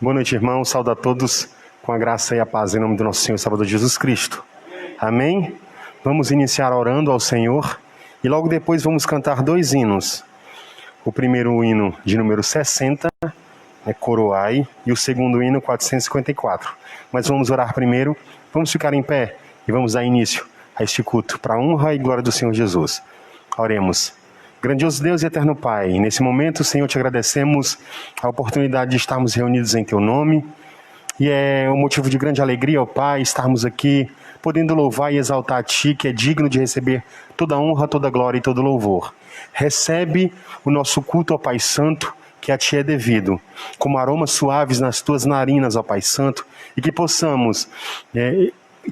Boa noite, irmãos. Saúdo a todos com a graça e a paz em nome do nosso Senhor e Salvador Jesus Cristo. Amém? Vamos iniciar orando ao Senhor e logo depois vamos cantar 2 hinos. O primeiro hino de número 60, Coroai, e o segundo hino 454. Mas vamos orar primeiro, vamos ficar em pé e vamos dar início a este culto para a honra e glória do Senhor Jesus. Oremos. Grandioso Deus e eterno Pai, nesse momento, Senhor, te agradecemos a oportunidade de estarmos reunidos em Teu nome. E é um motivo de grande alegria, ó Pai, estarmos aqui, podendo louvar e exaltar a Ti, que é digno de receber toda a honra, toda a glória e todo o louvor. Recebe o nosso culto, ó Pai Santo, que a Ti é devido, como aromas suaves nas Tuas narinas, ó Pai Santo, e que possamos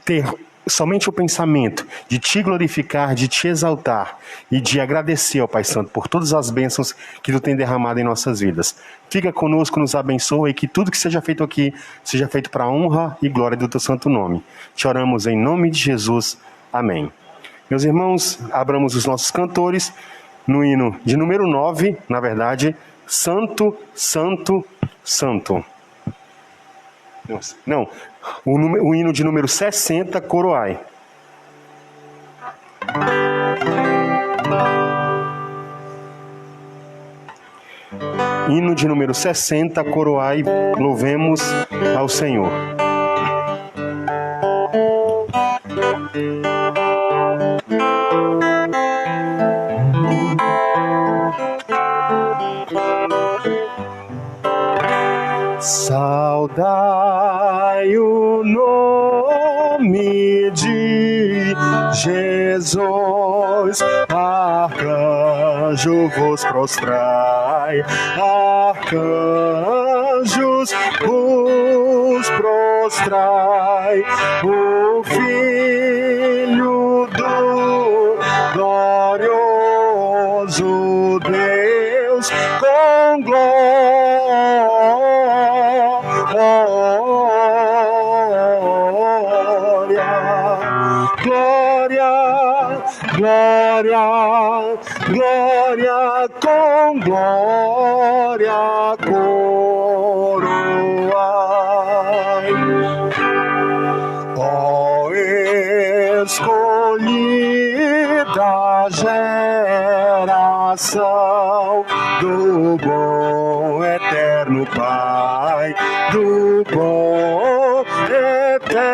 ter somente o pensamento de Te glorificar, de Te exaltar e de agradecer ao Pai Santo por todas as bênçãos que Tu tem derramado em nossas vidas. Fica conosco, nos abençoa e que tudo que seja feito aqui seja feito para a honra e glória do Teu santo nome. Te oramos em nome de Jesus. Amém. Meus irmãos, abramos os nossos cantores no hino de número 9, na verdade, Santo, Santo, Santo. Não, o hino de número 60, Coroai. Hino de número 60, Coroai, louvemos ao Senhor. Saudai o nome de Jesus, arcanjo vos prostrai, arcanjos vos prostrai, o Filho do glorioso Deus com glória. Glória, glória, com glória, coroai. Ó escolhida geração do bom eterno Pai, do bom eterno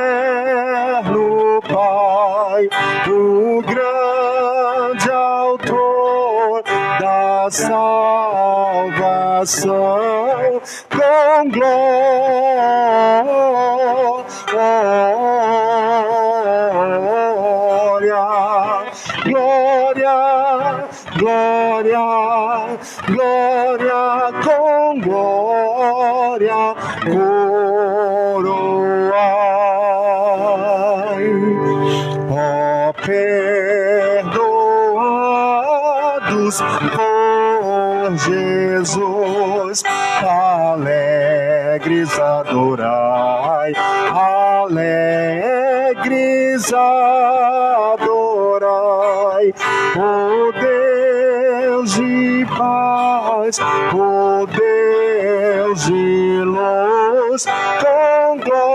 Pai, o grande autor da salvação, com glória, glória, glória, com glória, coroai. Ó perdoados por Jesus, alegres adorai, alegres adorai, ó Deus de paz, ó Deus de luz, com glória,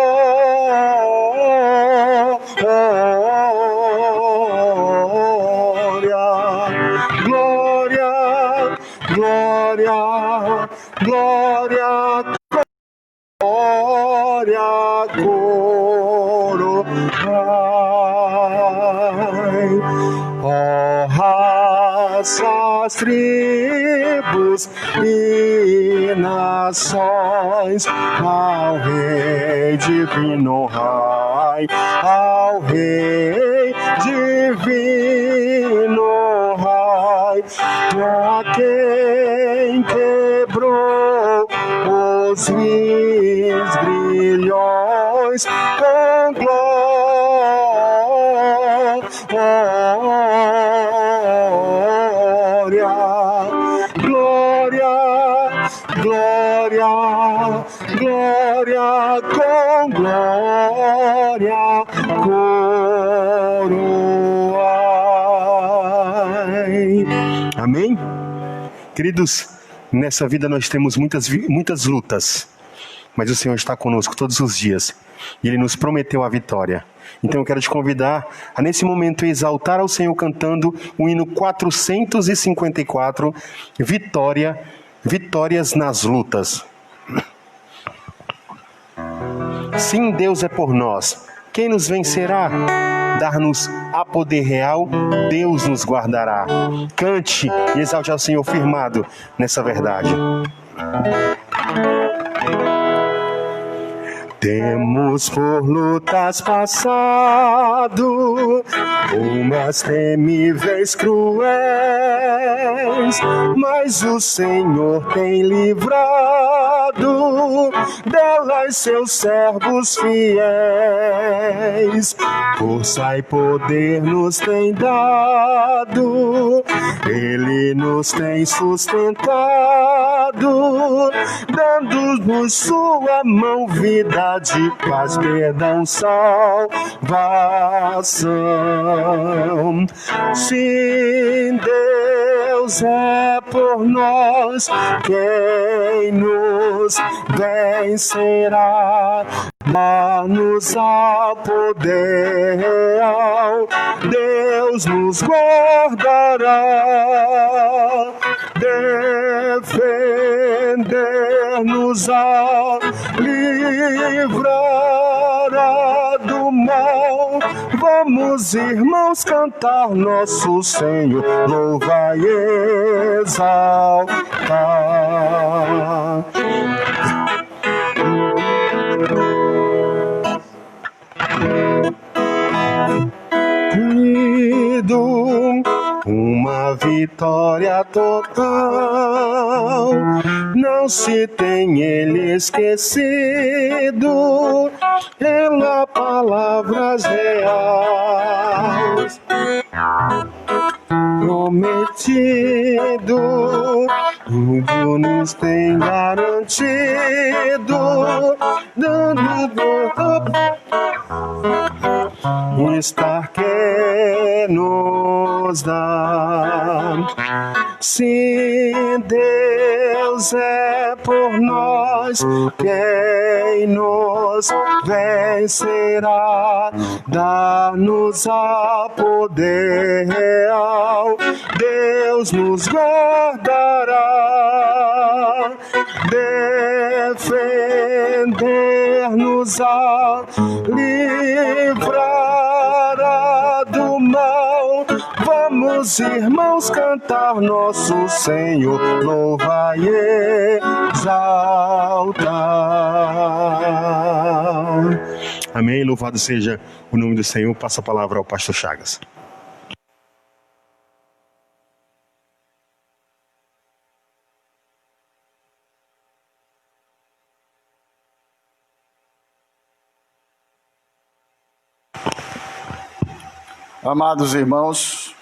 glória, glória, glória, glória, coroai. Ó raças, tribos e nações, ao Rei divino Rai, ao Rei divino Rai, a quem quebrou os vis grilhões, com glória, glória, glória, com glória, coroai. Amém? Queridos, nessa vida nós temos muitas lutas. mas o Senhor está conosco todos os dias e Ele nos prometeu a vitória. Então eu quero te convidar a nesse momento exaltar ao Senhor cantando o hino 454, Vitórias nas lutas. Sim, Deus é por nós. Quem nos vencerá? Dar-nos a poder real, Deus nos guardará. Cante e exalte ao Senhor firmado nessa verdade. Temos por lutas passado, umas temíveis cruéis, mas o Senhor tem livrado delas seus servos fiéis. Força e poder nos tem dado, Ele nos tem sustentado, dando-nos sua mão, vida de paz, perdão, salvação. Sim, Deus é por nós, quem nos vencerá? Dá-nos ao poder real, Deus nos guardará, defender-nos-á, livrará do mal. Vamos, irmãos, cantar nosso Senhor, louvar e exaltar. Uma vitória total, não se tem Ele esquecido, pela palavras reais prometido, tudo nos tem garantido, estar que nos dá. Sim, Deus é por nós, quem nos vencerá? Dá-nos a poder real, Deus nos guardará, defender-nos-á, livrará do mal. Vamos, irmãos, cantar nosso Senhor, louvar e exaltar. Amém. Louvado seja o nome do Senhor. Passa a palavra ao pastor Chagas. Amados irmãos,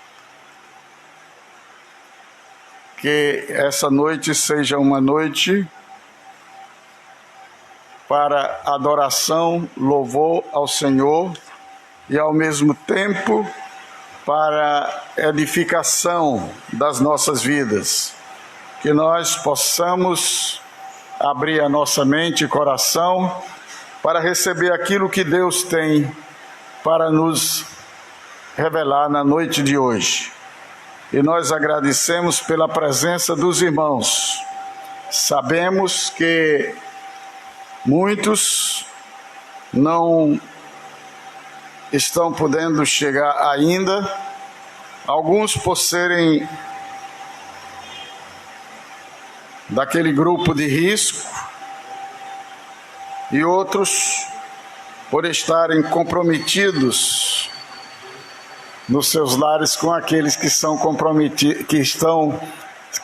que essa noite seja uma noite para adoração, louvor ao Senhor e ao mesmo tempo para edificação das nossas vidas. Que nós possamos abrir a nossa mente e coração para receber aquilo que Deus tem para nos revelar na noite de hoje. E nós agradecemos pela presença dos irmãos. Sabemos que muitos não estão podendo chegar ainda, alguns por serem daquele grupo de risco e outros por estarem comprometidos nos seus lares com aqueles que são comprometidos,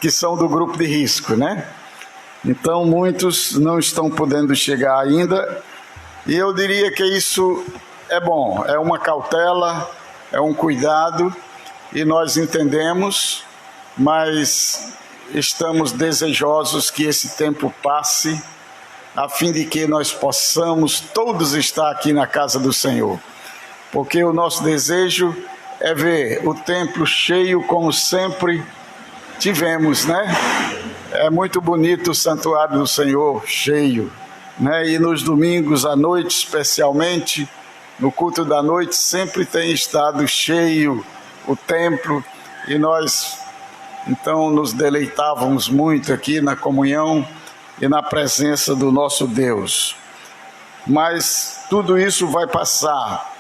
que são do grupo de risco, né? Então muitos não estão podendo chegar ainda, e eu diria que isso é bom, é uma cautela, é um cuidado, e nós entendemos, mas estamos desejosos que esse tempo passe, a fim de que nós possamos todos estar aqui na casa do Senhor, porque o nosso desejo é ver o templo cheio como sempre tivemos, né? É muito bonito o santuário do Senhor cheio, né? E nos domingos à noite, especialmente, no culto da noite, sempre tem estado cheio o templo, e nós então nos deleitávamos muito aqui na comunhão e na presença do nosso Deus. Mas tudo isso vai passar.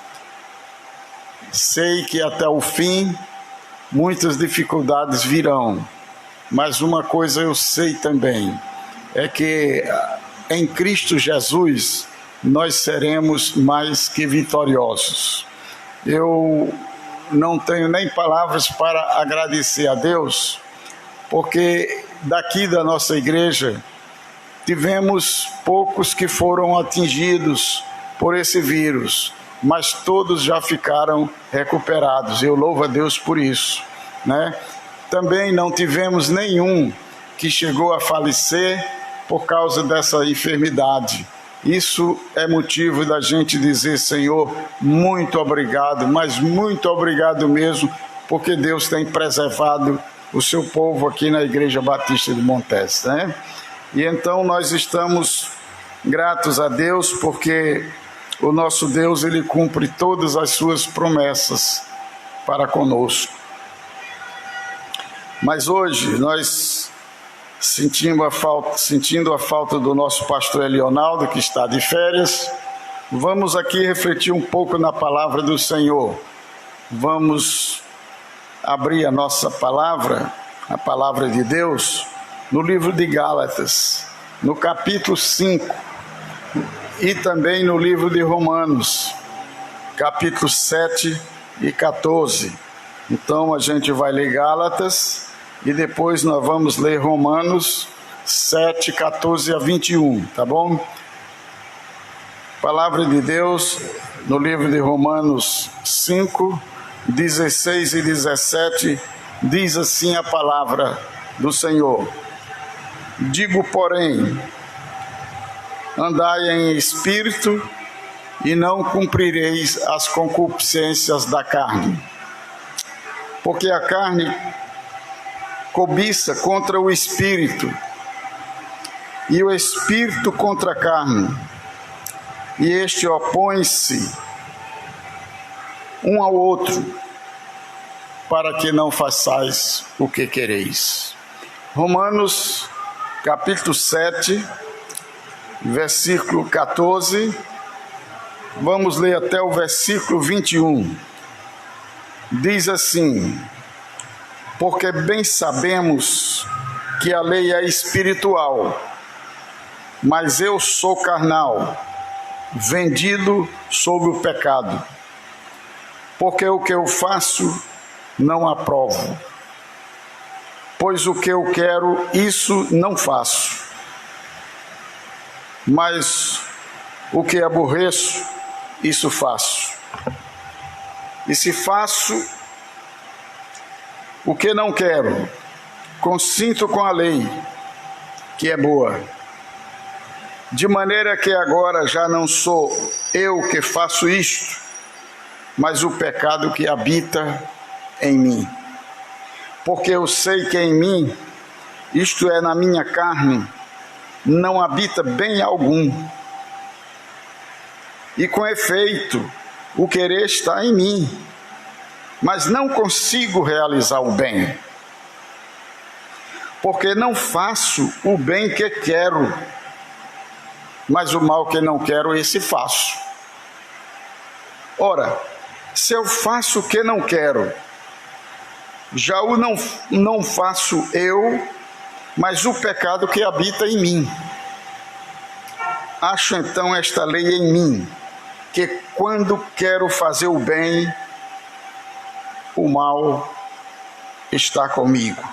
Sei que até o fim muitas dificuldades virão, mas uma coisa eu sei também, é que em Cristo Jesus nós seremos mais que vitoriosos. Eu não tenho nem palavras para agradecer a Deus, porque daqui da nossa igreja tivemos poucos que foram atingidos por esse vírus, mas todos já ficaram recuperados. Eu louvo a Deus por isso, né? Também não tivemos nenhum que chegou a falecer por causa dessa enfermidade. Isso é motivo da gente dizer: Senhor, muito obrigado, mas muito obrigado mesmo, porque Deus tem preservado o seu povo aqui na Igreja Batista de Montes, né? E então nós estamos gratos a Deus, porque o nosso Deus, Ele cumpre todas as suas promessas para conosco. Mas hoje nós, sentindo a falta do nosso pastor Elionaldo, que está de férias, vamos aqui refletir um pouco na palavra do Senhor. Vamos abrir a nossa palavra, a palavra de Deus, no livro de Gálatas, no capítulo 5, e também no livro de Romanos, capítulo 7 e 14. Então a gente vai ler Gálatas e depois nós vamos ler Romanos 7, 14 a 21, tá bom? Palavra de Deus no livro de Romanos 5, 16 e 17, diz assim a palavra do Senhor: digo, porém, andai em espírito e não cumprireis as concupiscências da carne. Porque a carne cobiça contra o espírito, e o espírito contra a carne, e este opõe-se um ao outro, para que não façais o que quereis. Romanos capítulo 7, versículo 14, vamos ler até o versículo 21. Diz assim: porque bem sabemos que a lei é espiritual, mas eu sou carnal, vendido sob o pecado. Porque o que eu faço não aprovo, pois o que eu quero, isso não faço, mas o que aborreço, isso faço. E se faço o que não quero, consinto com a lei, que é boa. De maneira que agora já não sou eu que faço isto, mas o pecado que habita em mim. Porque eu sei que em mim, isto é, na minha carne, não habita bem algum. E com efeito, o querer está em mim, mas não consigo realizar o bem. Porque não faço o bem que quero, mas o mal que não quero, esse faço. Ora, se eu faço o que não quero, já o não faço eu, mas o pecado que habita em mim. Acho então esta lei em mim, que quando quero fazer o bem, o mal está comigo.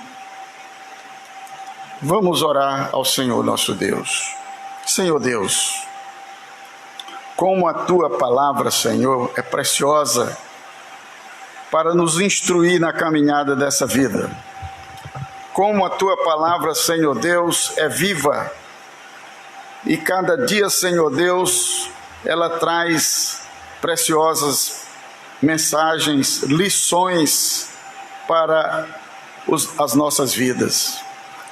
Vamos orar ao Senhor nosso Deus. Senhor Deus, como a Tua palavra, Senhor, é preciosa para nos instruir na caminhada dessa vida. Como a Tua palavra, Senhor Deus, é viva e cada dia, Senhor Deus, ela traz preciosas mensagens, lições para as nossas vidas.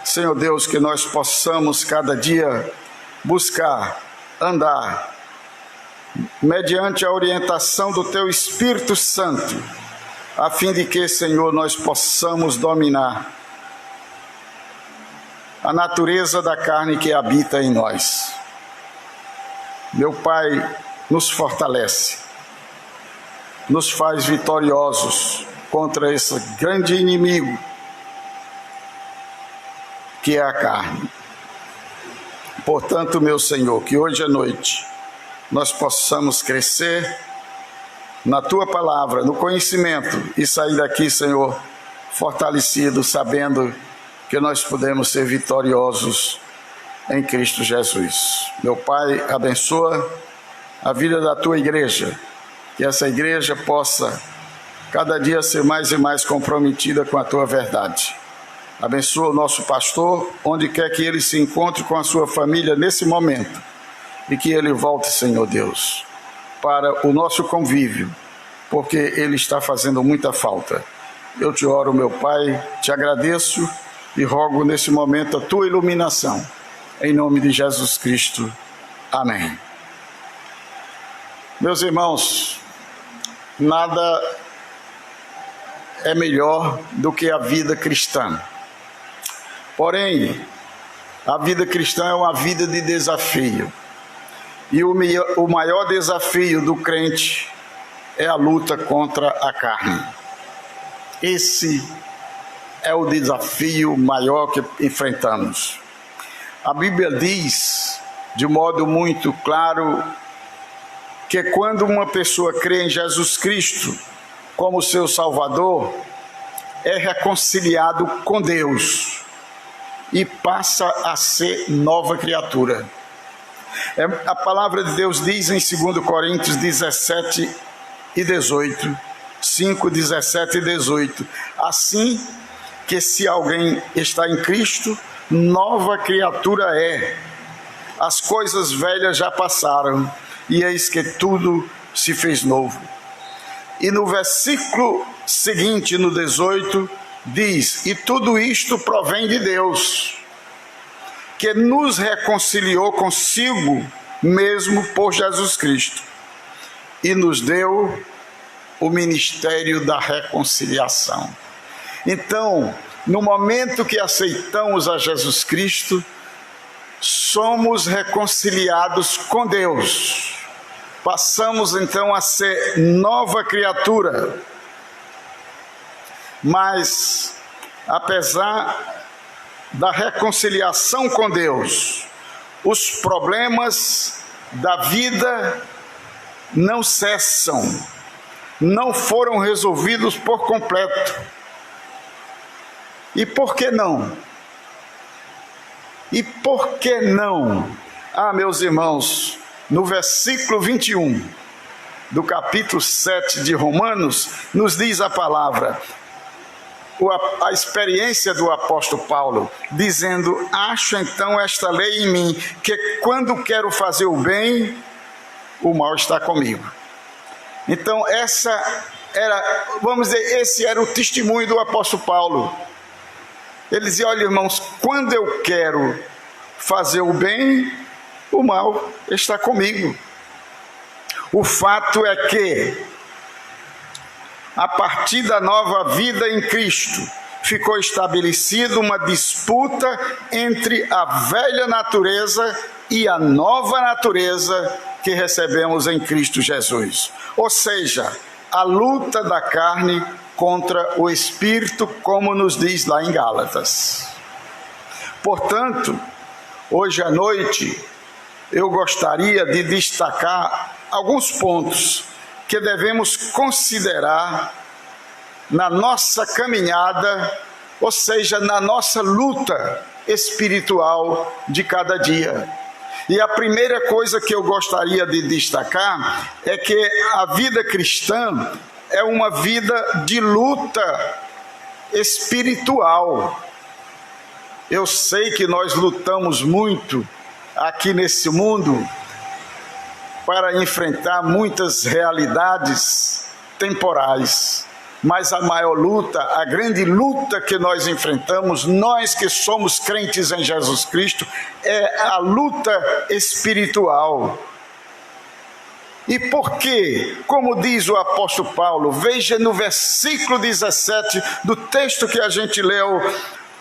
Senhor Deus, que nós possamos cada dia buscar andar mediante a orientação do Teu Espírito Santo, a fim de que, Senhor, nós possamos dominar a natureza da carne que habita em nós. Meu Pai, nos fortalece, nos faz vitoriosos contra esse grande inimigo que é a carne. Portanto, meu Senhor, que hoje à noite nós possamos crescer na Tua palavra, no conhecimento, e sair daqui, Senhor, fortalecido, sabendo que nós podemos ser vitoriosos em Cristo Jesus. Meu Pai, abençoa a vida da Tua igreja, que essa igreja possa cada dia ser mais e mais comprometida com a Tua verdade. Abençoa o nosso pastor, onde quer que ele se encontre com a sua família nesse momento, e que ele volte, Senhor Deus, para o nosso convívio, porque ele está fazendo muita falta. Eu te oro, meu Pai, te agradeço e rogo nesse momento a Tua iluminação, em nome de Jesus Cristo. Amém. Meus irmãos, nada é melhor do que a vida cristã. Porém, a vida cristã é uma vida de desafio. E o maior desafio do crente é a luta contra a carne. Esse é o desafio maior que enfrentamos. A Bíblia diz, de modo muito claro, que quando uma pessoa crê em Jesus Cristo como seu Salvador, é reconciliado com Deus e passa a ser nova criatura. A palavra de Deus diz em 2 Coríntios 17 e 18, 5, 17 e 18, assim que se alguém está em Cristo, nova criatura é. As coisas velhas já passaram, e eis que tudo se fez novo. E no versículo seguinte, no 18, diz: e tudo isto provém de Deus, que nos reconciliou consigo mesmo por Jesus Cristo, e nos deu o ministério da reconciliação. Então, no momento que aceitamos a Jesus Cristo, somos reconciliados com Deus. Passamos então a ser nova criatura. Mas, apesar da reconciliação com Deus, os problemas da vida não cessam, não foram resolvidos por completo. E por que não? E por que não? Ah, meus irmãos, no versículo 21 do capítulo 7 de Romanos, nos diz a palavra, a experiência do apóstolo Paulo, dizendo: acho então esta lei em mim, que quando quero fazer o bem, o mal está comigo. Então esse era o testemunho do apóstolo Paulo. Ele dizia: olha, irmãos, quando eu quero fazer o bem, o mal está comigo. O fato é que, a partir da nova vida em Cristo, ficou estabelecida uma disputa entre a velha natureza e a nova natureza que recebemos em Cristo Jesus. Ou seja, a luta da carne contra o Espírito, como nos diz lá em Gálatas. Portanto, hoje à noite, eu gostaria de destacar alguns pontos que devemos considerar na nossa caminhada, ou seja, na nossa luta espiritual de cada dia. E a primeira coisa que eu gostaria de destacar é que a vida cristã é uma vida de luta espiritual. Eu sei que nós lutamos muito aqui nesse mundo para enfrentar muitas realidades temporais, Mas a maior luta, a grande luta que nós enfrentamos, nós que somos crentes em Jesus Cristo, é a luta espiritual. E por quê? Como diz o apóstolo Paulo, veja no versículo 17 do texto que a gente leu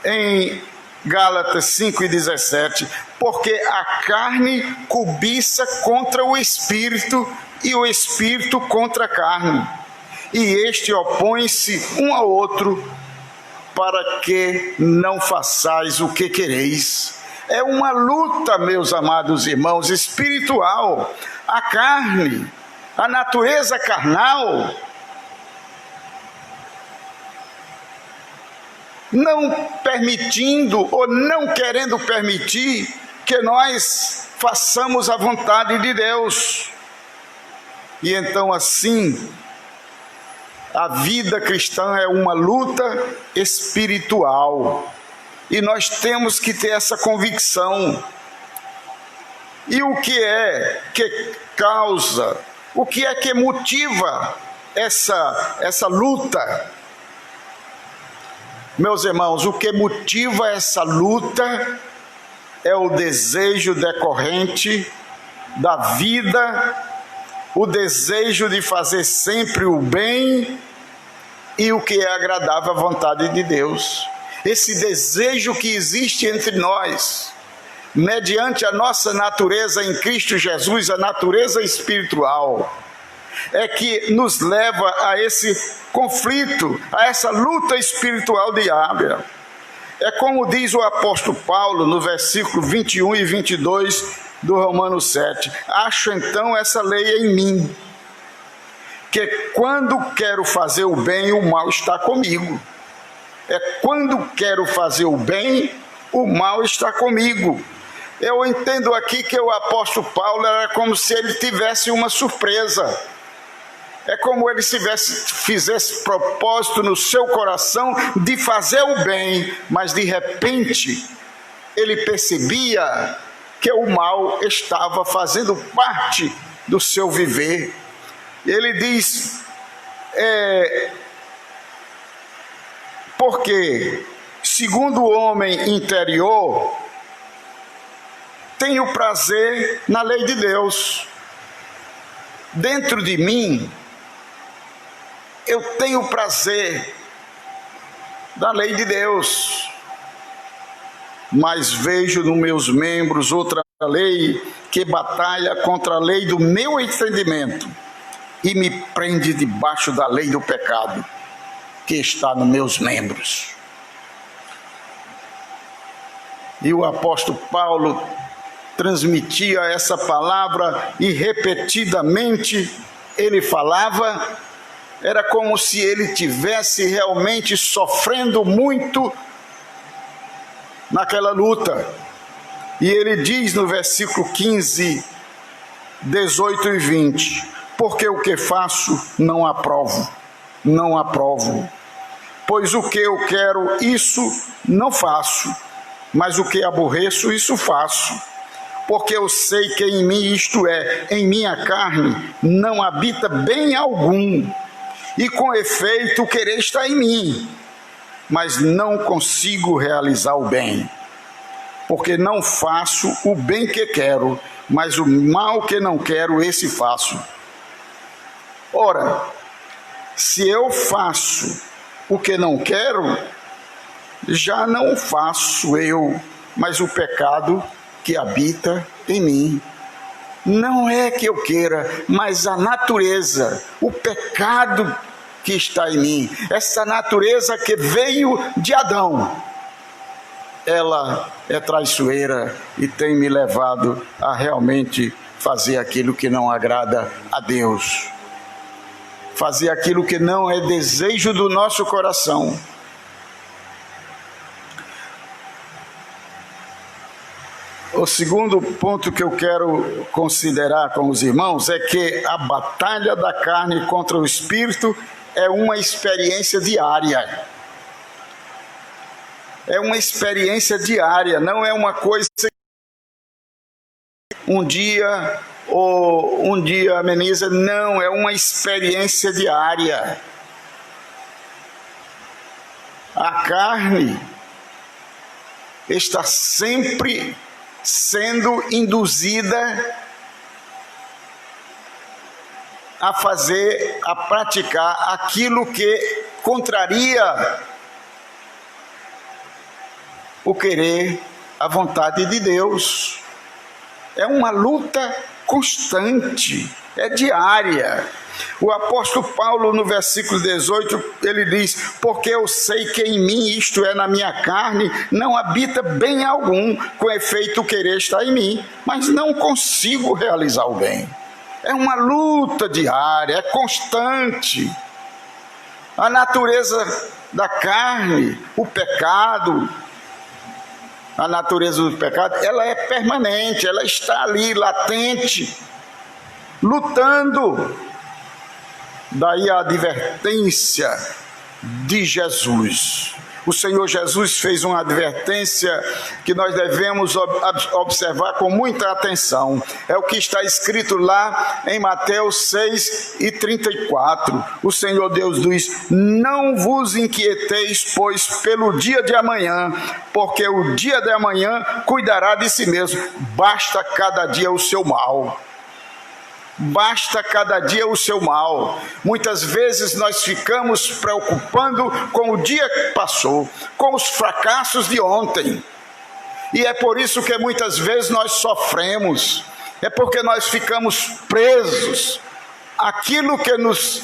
em Gálatas 5:17, porque a carne cobiça contra o espírito e o espírito contra a carne, e este opõe-se um ao outro, para que não façais o que quereis. É uma luta, meus amados irmãos, espiritual. A carne, a natureza carnal, não permitindo ou não querendo permitir que nós façamos a vontade de Deus. E então assim, a vida cristã é uma luta espiritual. E nós temos que ter essa convicção. E o que é que causa, o que é que motiva essa luta? Meus irmãos, o que motiva essa luta é o desejo decorrente da vida, o desejo de fazer sempre o bem e o que é agradável à vontade de Deus. Esse desejo que existe entre nós, mediante a nossa natureza em Cristo Jesus, a natureza espiritual, é que nos leva a esse conflito, a essa luta espiritual diária. É como diz o apóstolo Paulo no versículo 21 e 22 do Romanos 7. Acho então essa lei em mim, que quando quero fazer o bem, o mal está comigo. É quando quero fazer o bem, o mal está comigo. Eu entendo aqui que o apóstolo Paulo era como se ele tivesse uma surpresa. É como ele fizesse propósito no seu coração de fazer o bem, mas de repente ele percebia que o mal estava fazendo parte do seu viver. Ele diz, porque segundo o homem interior, tenho prazer na lei de Deus. Dentro de mim, eu tenho prazer da lei de Deus, mas vejo nos meus membros outra lei que batalha contra a lei do meu entendimento e me prende debaixo da lei do pecado que está nos meus membros. E o apóstolo Paulo transmitia essa palavra e repetidamente ele falava. Era como se ele tivesse realmente sofrendo muito naquela luta. E ele diz no versículo 15, 18 e 20, porque o que faço não aprovo, pois o que eu quero, isso não faço, mas o que aborreço, isso faço. Porque eu sei que em mim, isto é, em minha carne, não habita bem algum. E com efeito o querer está em mim, mas não consigo realizar o bem, porque não faço o bem que quero, mas o mal que não quero, esse faço. Ora, se eu faço o que não quero, já não faço eu, mas o pecado que habita em mim. Não é que eu queira, mas a natureza, o pecado que está em mim, essa natureza que veio de Adão, ela é traiçoeira e tem me levado a realmente fazer aquilo que não agrada a Deus, fazer aquilo que não é desejo do nosso coração. O segundo ponto que eu quero considerar com os irmãos é que a batalha da carne contra o espírito é uma experiência diária. É uma experiência diária, não é uma coisa um dia ou um dia ameniza, não, é uma experiência diária. A carne está sempre sendo induzida a praticar aquilo que contraria o querer, a vontade de Deus. É uma luta constante, é diária. O apóstolo Paulo, no versículo 18, ele diz: porque eu sei que em mim, isto é, na minha carne, não habita bem algum, com efeito o querer está em mim, mas não consigo realizar o bem. É uma luta diária, é constante. A natureza da carne, o pecado, a natureza do pecado, ela é permanente, ela está ali, latente, lutando. Daí a advertência de Jesus. O Senhor Jesus fez uma advertência que nós devemos observar com muita atenção. É o que está escrito lá em Mateus 6:34. O Senhor Deus diz: não vos inquieteis, pois, pelo dia de amanhã, porque o dia de amanhã cuidará de si mesmo. Basta cada dia o seu mal. Basta cada dia o seu mal. Muitas vezes nós ficamos preocupando com o dia que passou, com os fracassos de ontem. E é por isso que muitas vezes nós sofremos. É porque nós ficamos presos àquilo que nos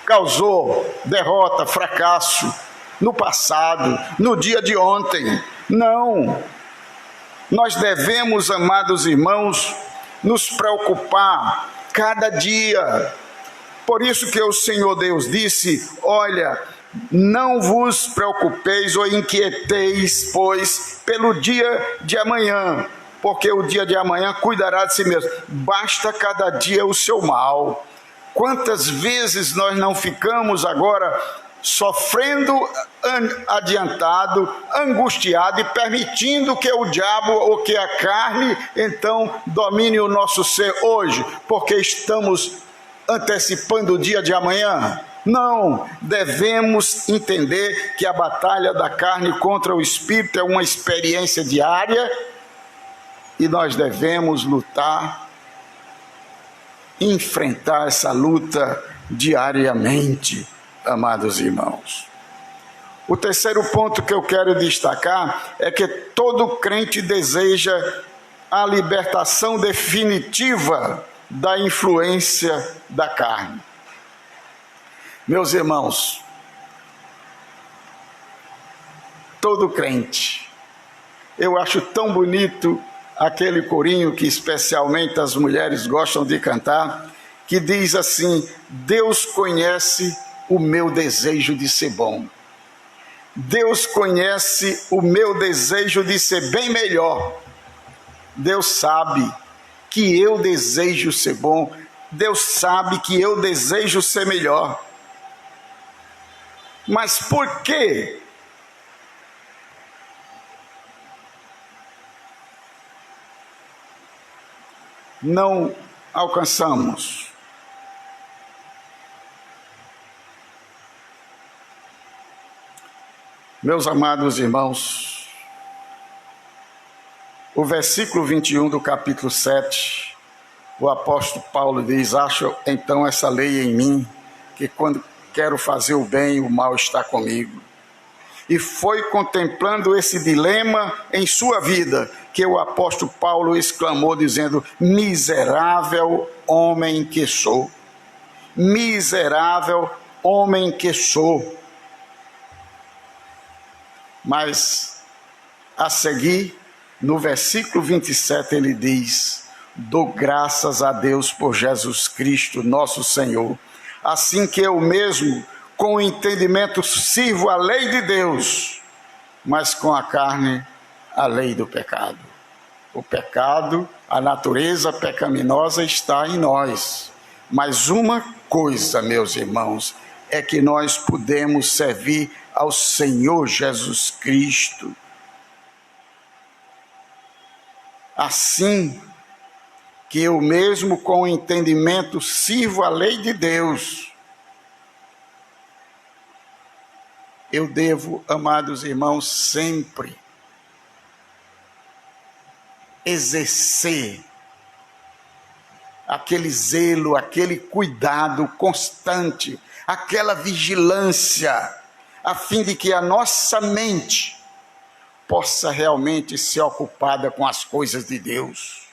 causou derrota, fracasso no passado, no dia de ontem. Não. Nós devemos, amados irmãos, nos preocupar cada dia. Por isso que o Senhor Deus disse: olha, não vos preocupeis ou inquieteis, pois, pelo dia de amanhã, porque o dia de amanhã cuidará de si mesmo. Basta cada dia o seu mal. Quantas vezes nós não ficamos agora sofrendo adiantado, angustiado e permitindo que o diabo ou que a carne então domine o nosso ser hoje, porque estamos antecipando o dia de amanhã? Não, devemos entender que a batalha da carne contra o espírito é uma experiência diária e nós devemos lutar, enfrentar essa luta diariamente, amados irmãos. O terceiro ponto que eu quero destacar é que todo crente deseja a libertação definitiva da influência da carne. Meus irmãos, todo crente, eu acho tão bonito aquele corinho que especialmente as mulheres gostam de cantar, que diz assim: Deus conhece o meu desejo de ser bom. Deus conhece o meu desejo de ser bem melhor. Deus sabe que eu desejo ser bom. Deus sabe que eu desejo ser melhor. Mas por quê? Não alcançamos? Meus amados irmãos, o versículo 21 do capítulo 7, o apóstolo Paulo diz: acho então essa lei em mim, que quando quero fazer o bem, o mal está comigo. E foi contemplando esse dilema em sua vida que o apóstolo Paulo exclamou dizendo: miserável homem que sou, miserável homem que sou. Mas a seguir, no versículo 27, ele diz: dou graças a Deus por Jesus Cristo, nosso Senhor, assim que eu mesmo, com o entendimento, sirvo a lei de Deus, mas com a carne, a lei do pecado. O pecado, a natureza pecaminosa está em nós. Mas uma coisa, meus irmãos, é que nós podemos servir ao Senhor Jesus Cristo. Assim que eu mesmo com o entendimento sirvo a lei de Deus, eu devo, amados irmãos, sempre exercer aquele zelo, aquele cuidado constante, aquela vigilância, a fim de que a nossa mente possa realmente ser ocupada com as coisas de Deus.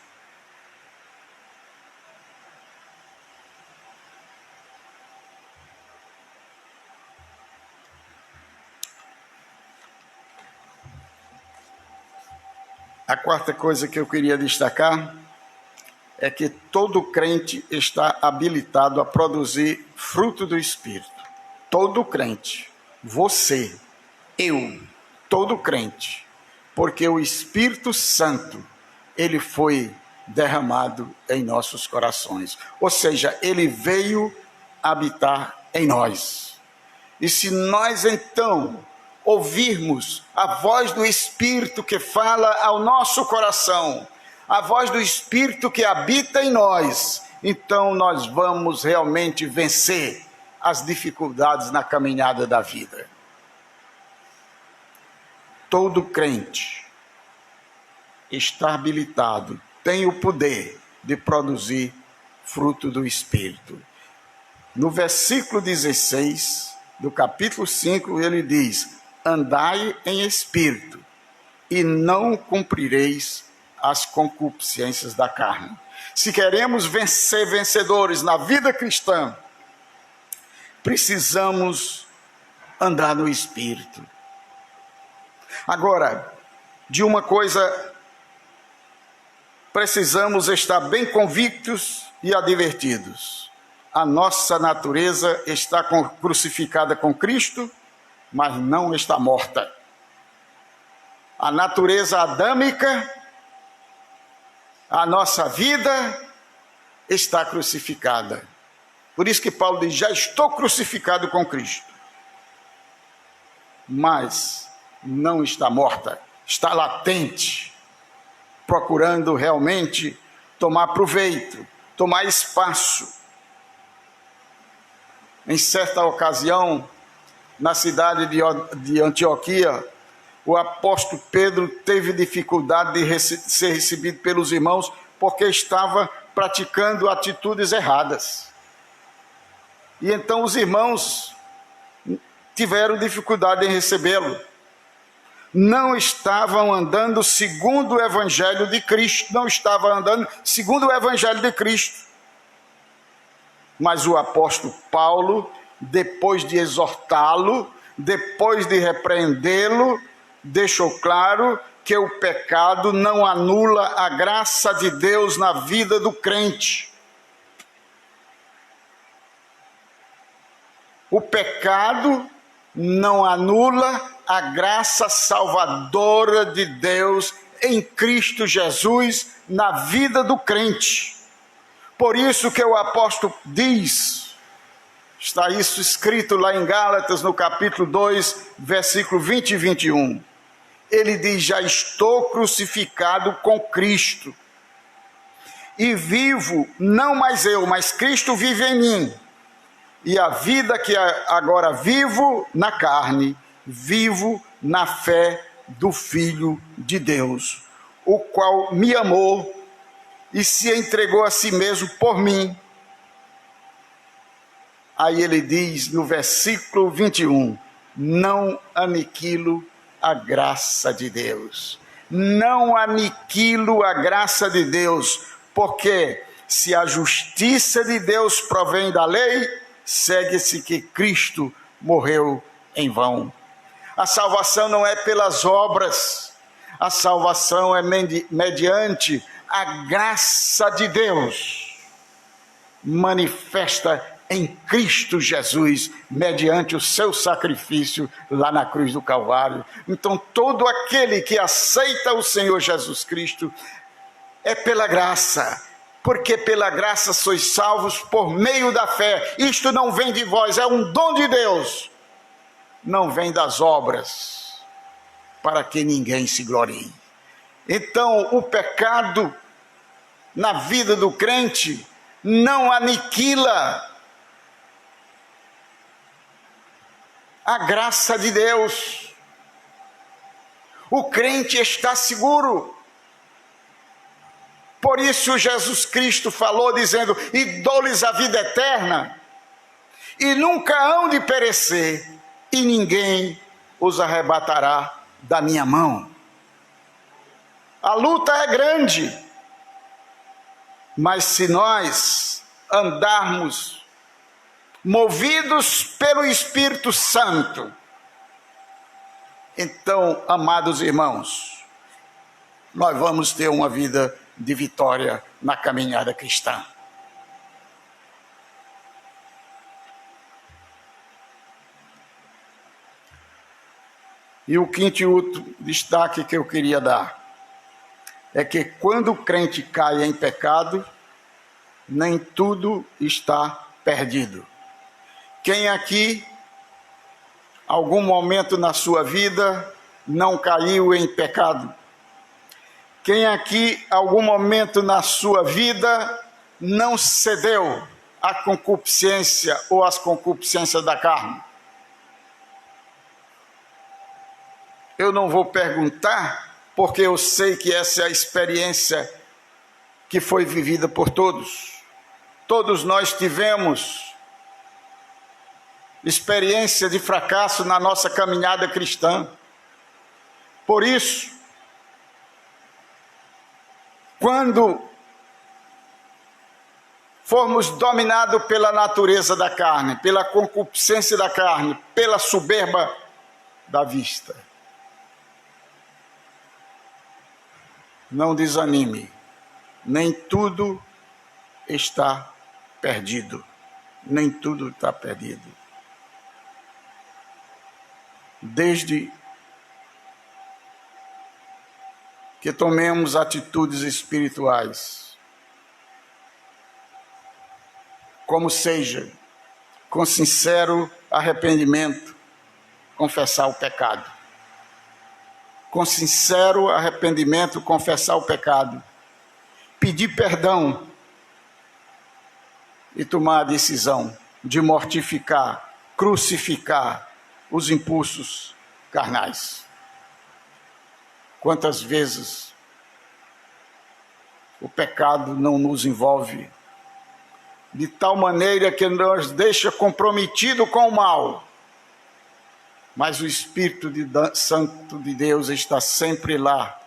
A quarta coisa que eu queria destacar é que todo crente está habilitado a produzir fruto do Espírito. Todo crente, você, eu, todo crente, porque o Espírito Santo, ele foi derramado em nossos corações. Ou seja, ele veio habitar em nós. E se nós então ouvirmos a voz do Espírito que fala ao nosso coração, a voz do Espírito que habita em nós, então nós vamos realmente vencer as dificuldades na caminhada da vida. Todo crente está habilitado, tem o poder de produzir fruto do Espírito. No versículo 16 do capítulo 5, ele diz: andai em espírito, e não cumprireis as concupiscências da carne. Se queremos ser vencedores na vida cristã, precisamos andar no espírito. Agora, de uma coisa precisamos estar bem convictos e advertidos: a nossa natureza está crucificada com Cristo, mas não está morta. A natureza adâmica, a nossa vida está crucificada. Por isso que Paulo diz: já estou crucificado com Cristo. Mas não está morta, está latente, procurando realmente tomar proveito, tomar espaço. Em certa ocasião, na cidade de Antioquia, o apóstolo Pedro teve dificuldade de ser recebido pelos irmãos porque estava praticando atitudes erradas. E então os irmãos tiveram dificuldade em recebê-lo. Não estavam andando segundo o Evangelho de Cristo, não estavam andando segundo o Evangelho de Cristo. Mas o apóstolo Paulo, depois de exortá-lo, depois de repreendê-lo, deixou claro que o pecado não anula a graça de Deus na vida do crente. O pecado não anula a graça salvadora de Deus em Cristo Jesus na vida do crente. Por isso que o apóstolo diz, está isso escrito lá em Gálatas, no capítulo 2, versículo 20 e 21. Ele diz: já estou crucificado com Cristo, e vivo, não mais eu, mas Cristo vive em mim. E a vida que agora vivo na carne, vivo na fé do Filho de Deus, o qual me amou e se entregou a si mesmo por mim. Aí ele diz no versículo 21, não aniquilo a graça de Deus. Não aniquilo a graça de Deus, porque se a justiça de Deus provém da lei, segue-se que Cristo morreu em vão. A salvação não é pelas obras, a salvação é mediante a graça de Deus, manifesta em Cristo Jesus, mediante o seu sacrifício lá na cruz do Calvário. Então, todo aquele que aceita o Senhor Jesus Cristo é pela graça, porque pela graça sois salvos por meio da fé. Isto não vem de vós, é um dom de Deus, não vem das obras, para que ninguém se glorie. Então, o pecado na vida do crente não aniquila a graça de Deus. O crente está seguro. Por isso Jesus Cristo falou dizendo: e dou-lhes a vida eterna, e nunca hão de perecer, e ninguém os arrebatará da minha mão. A luta é grande, mas se nós andarmos movidos pelo Espírito Santo, então, amados irmãos, nós vamos ter uma vida de vitória na caminhada cristã. E o quinto e último destaque que eu queria dar é que quando o crente cai em pecado, nem tudo está perdido. Quem aqui, algum momento na sua vida, não caiu em pecado? Quem aqui, algum momento na sua vida, não cedeu à concupiscência ou às concupiscências da carne? Eu não vou perguntar, porque eu sei que essa é a experiência que foi vivida por todos. Todos nós tivemos experiência de fracasso na nossa caminhada cristã. Por isso, quando formos dominados pela natureza da carne, pela concupiscência da carne, pela soberba da vista, não desanime, nem tudo está perdido, nem tudo está perdido. Desde que tomemos atitudes espirituais, como seja, com sincero arrependimento, confessar o pecado. Com sincero arrependimento, confessar o pecado, pedir perdão e tomar a decisão de mortificar, crucificar os impulsos carnais. Quantas vezes o pecado não nos envolve de tal maneira que nos deixa comprometido com o mal, mas o Espírito Santo de Deus está sempre lá,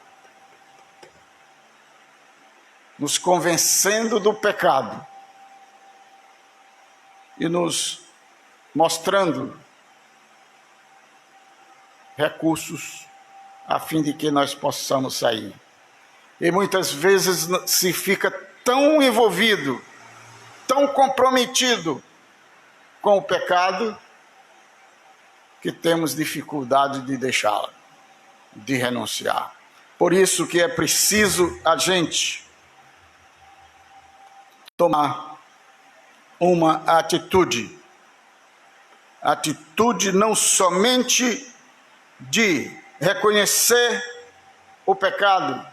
nos convencendo do pecado e nos mostrando recursos a fim de que nós possamos sair. E muitas vezes se fica tão envolvido, tão comprometido com o pecado, que temos dificuldade de deixá-la, de renunciar. Por isso que é preciso a gente tomar uma atitude não somente de reconhecer o pecado,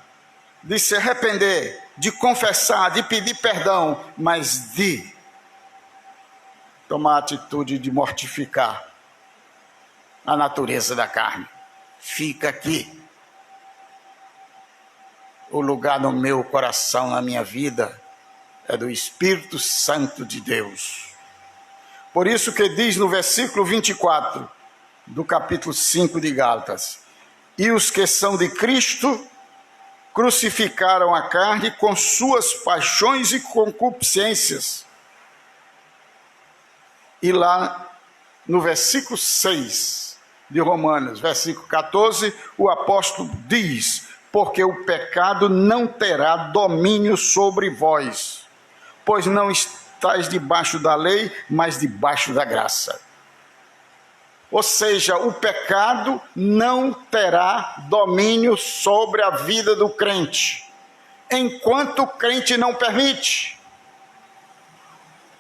de se arrepender, de confessar, de pedir perdão, mas de tomar a atitude de mortificar a natureza da carne. Fica aqui. O lugar no meu coração, na minha vida, é do Espírito Santo de Deus. Por isso que diz no versículo 24 do capítulo 5 de Gálatas: e os que são de Cristo crucificaram a carne com suas paixões e concupiscências. E lá no versículo 6 de Romanos, versículo 14, o apóstolo diz: porque o pecado não terá domínio sobre vós, pois não estáis debaixo da lei, mas debaixo da graça. Ou seja, o pecado não terá domínio sobre a vida do crente, enquanto o crente não permite.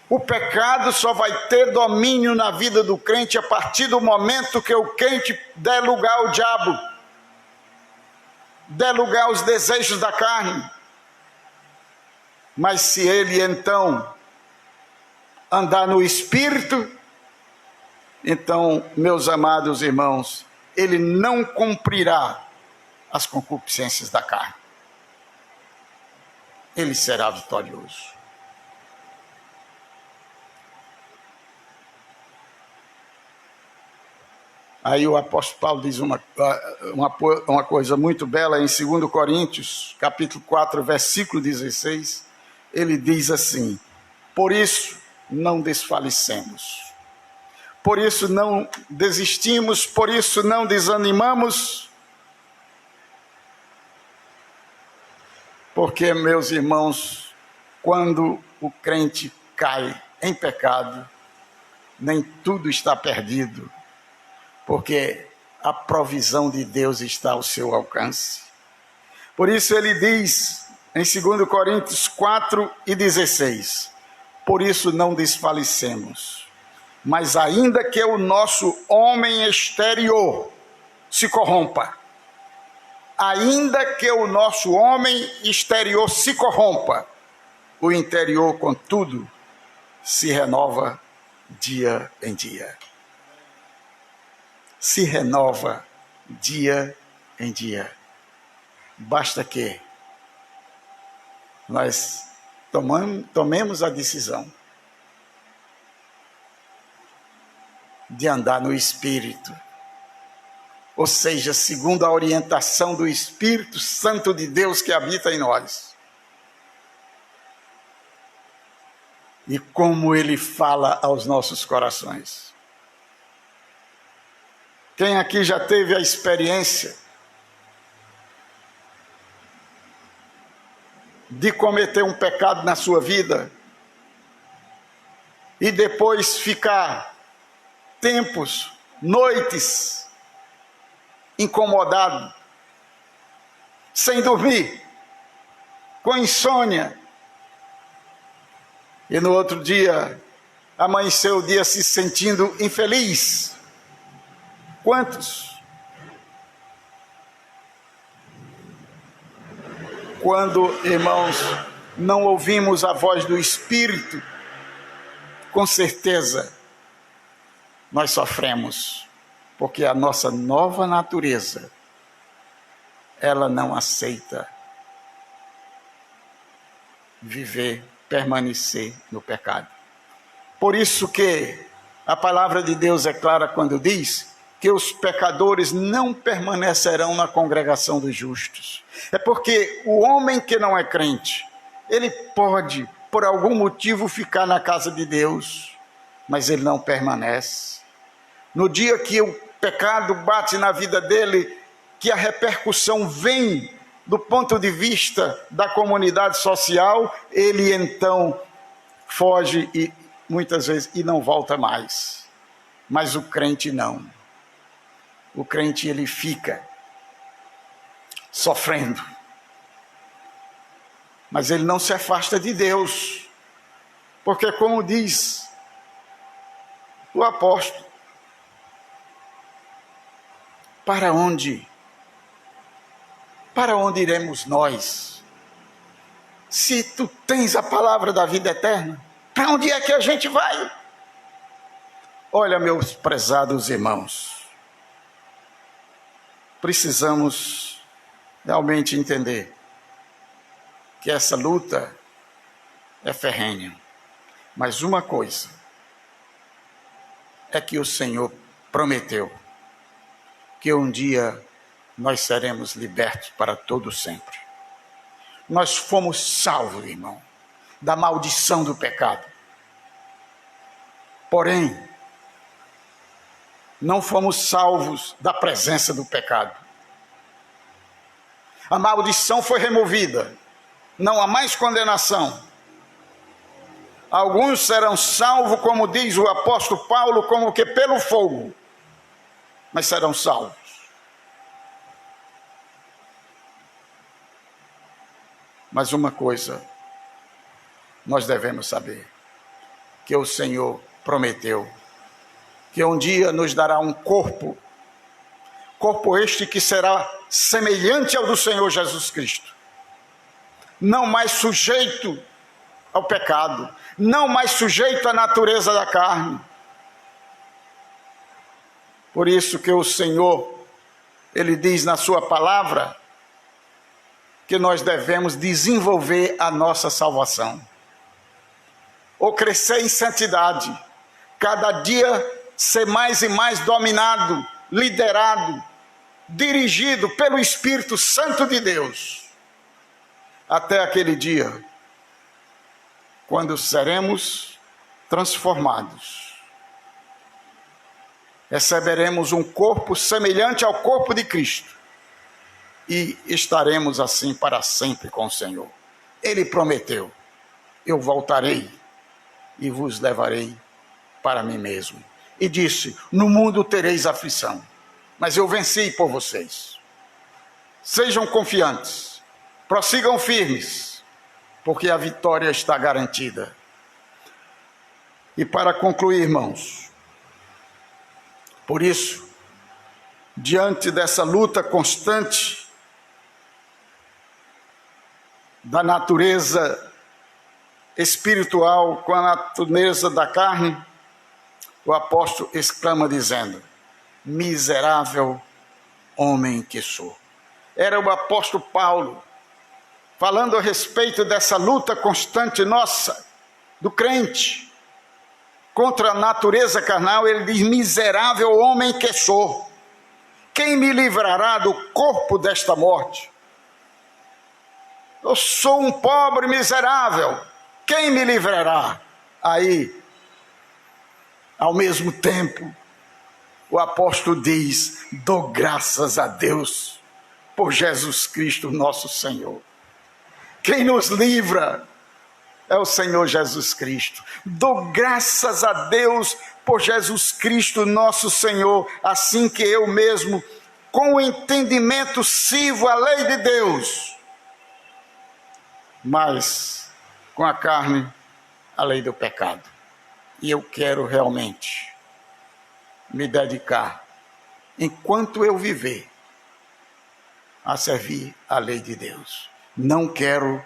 O pecado só vai ter domínio na vida do crente a partir do momento que o crente der lugar ao diabo, der lugar aos desejos da carne. Mas se ele então andar no Espírito, então, meus amados irmãos, ele não cumprirá as concupiscências da carne. Ele será vitorioso. Aí o apóstolo Paulo diz uma coisa muito bela em 2 Coríntios, capítulo 4, versículo 16. Ele diz assim: por isso não desfalecemos, por isso não desistimos, por isso não desanimamos, porque, meus irmãos, quando o crente cai em pecado, nem tudo está perdido, porque a provisão de Deus está ao seu alcance. Por isso ele diz em 2 Coríntios 4:16, por isso não desfalecemos, mas ainda que o nosso homem exterior se corrompa, ainda que o nosso homem exterior se corrompa, o interior, contudo, se renova dia em dia. Se renova dia em dia. Basta que nós tomemos a decisão de andar no Espírito, ou seja, segundo a orientação do Espírito Santo de Deus que habita em nós. E como ele fala aos nossos corações. Quem aqui já teve a experiência de cometer um pecado na sua vida e depois ficar tempos, noites, incomodado, sem dormir, com insônia, e no outro dia amanheceu o dia se sentindo infeliz? Quantos? Quando, irmãos, não ouvimos a voz do Espírito, com certeza nós sofremos, porque a nossa nova natureza, ela não aceita viver, permanecer no pecado. Por isso que a palavra de Deus é clara quando diz que os pecadores não permanecerão na congregação dos justos. É porque o homem que não é crente, ele pode, por algum motivo, ficar na casa de Deus, mas ele não permanece. No dia que o pecado bate na vida dele, que a repercussão vem do ponto de vista da comunidade social, ele então foge e muitas vezes e não volta mais. Mas o crente não. O crente, ele fica sofrendo, mas ele não se afasta de Deus, porque, como diz o apóstolo, para onde iremos nós? Se tu tens a palavra da vida eterna, para onde é que a gente vai? Olha, meus prezados irmãos, precisamos realmente entender que essa luta é ferrenha. Mas uma coisa é que o Senhor prometeu, que um dia nós seremos libertos para todo sempre. Nós fomos salvos, irmão, da maldição do pecado. Porém, não fomos salvos da presença do pecado. A maldição foi removida, não há mais condenação. Alguns serão salvos, como diz o apóstolo Paulo, como que pelo fogo, mas serão salvos. Mas uma coisa nós devemos saber, que o Senhor prometeu que um dia nos dará um corpo este que será semelhante ao do Senhor Jesus Cristo, não mais sujeito ao pecado, não mais sujeito à natureza da carne. Por isso que o Senhor, Ele diz na sua palavra, que nós devemos desenvolver a nossa salvação. Ou crescer em santidade, cada dia ser mais e mais dominado, liderado, dirigido pelo Espírito Santo de Deus, até aquele dia, quando seremos transformados, receberemos um corpo semelhante ao corpo de Cristo, e estaremos assim para sempre com o Senhor. Ele prometeu: eu voltarei e vos levarei para mim mesmo. E disse: no mundo tereis aflição, mas eu venci por vocês. Sejam confiantes, prossigam firmes, porque a vitória está garantida. E para concluir, irmãos, por isso, diante dessa luta constante da natureza espiritual com a natureza da carne, o apóstolo exclama dizendo: miserável homem que sou. Era o apóstolo Paulo falando a respeito dessa luta constante nossa, do crente, contra a natureza carnal. Ele diz: miserável homem que sou, quem me livrará do corpo desta morte? Eu sou um pobre miserável, quem me livrará? Aí, ao mesmo tempo, o apóstolo diz: dou graças a Deus por Jesus Cristo nosso Senhor. Quem nos livra é o Senhor Jesus Cristo. Dou graças a Deus por Jesus Cristo nosso Senhor, assim que eu mesmo, com o entendimento, sirvo a lei de Deus, mas com a carne, a lei do pecado. E eu quero realmente me dedicar, enquanto eu viver, a servir a lei de Deus. Não quero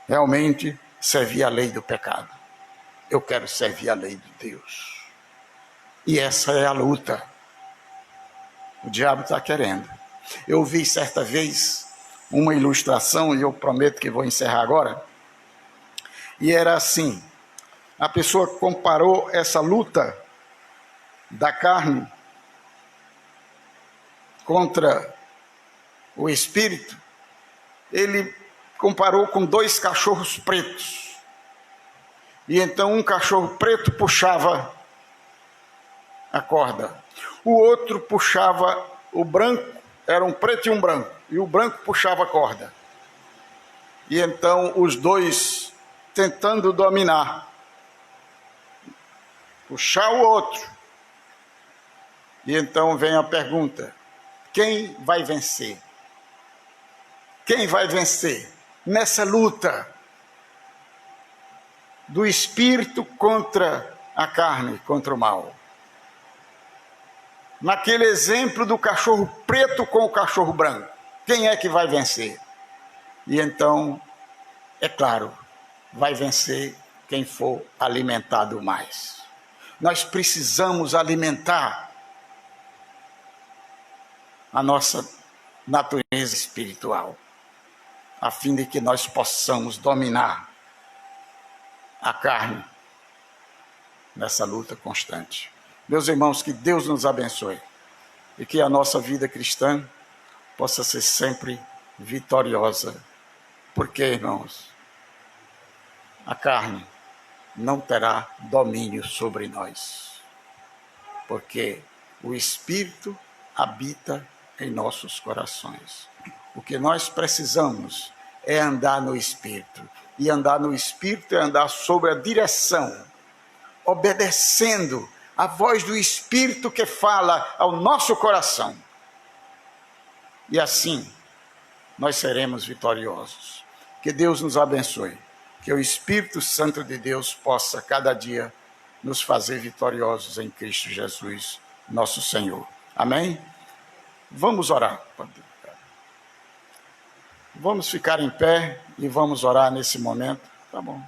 realmente servir a lei do pecado. Eu quero servir a lei de Deus. E essa é a luta. O diabo está querendo. Eu vi certa vez uma ilustração, e eu prometo que vou encerrar agora. E era assim: a pessoa comparou essa luta da carne contra o espírito. Ele comparou com dois cachorros pretos. E então um cachorro preto puxava a corda, o outro puxava o branco, era um preto e um branco, e o branco puxava a corda. E então os dois tentando dominar, puxar o outro. E então vem a pergunta: quem vai vencer? Quem vai vencer nessa luta do espírito contra a carne, contra o mal? Naquele exemplo do cachorro preto com o cachorro branco, quem é que vai vencer? E então, é claro, vai vencer quem for alimentado mais. Nós precisamos alimentar a nossa natureza espiritual, a fim de que nós possamos dominar a carne nessa luta constante. Meus irmãos, que Deus nos abençoe e que a nossa vida cristã possa ser sempre vitoriosa, porque, irmãos, a carne não terá domínio sobre nós, porque o Espírito habita em nossos corações. O que nós precisamos é andar no Espírito, e andar no Espírito é andar sobre a direção, obedecendo a voz do Espírito que fala ao nosso coração. E assim, nós seremos vitoriosos. Que Deus nos abençoe. Que o Espírito Santo de Deus possa, cada dia, nos fazer vitoriosos em Cristo Jesus, nosso Senhor. Amém? Vamos orar. Vamos ficar em pé e vamos orar nesse momento. Tá bom.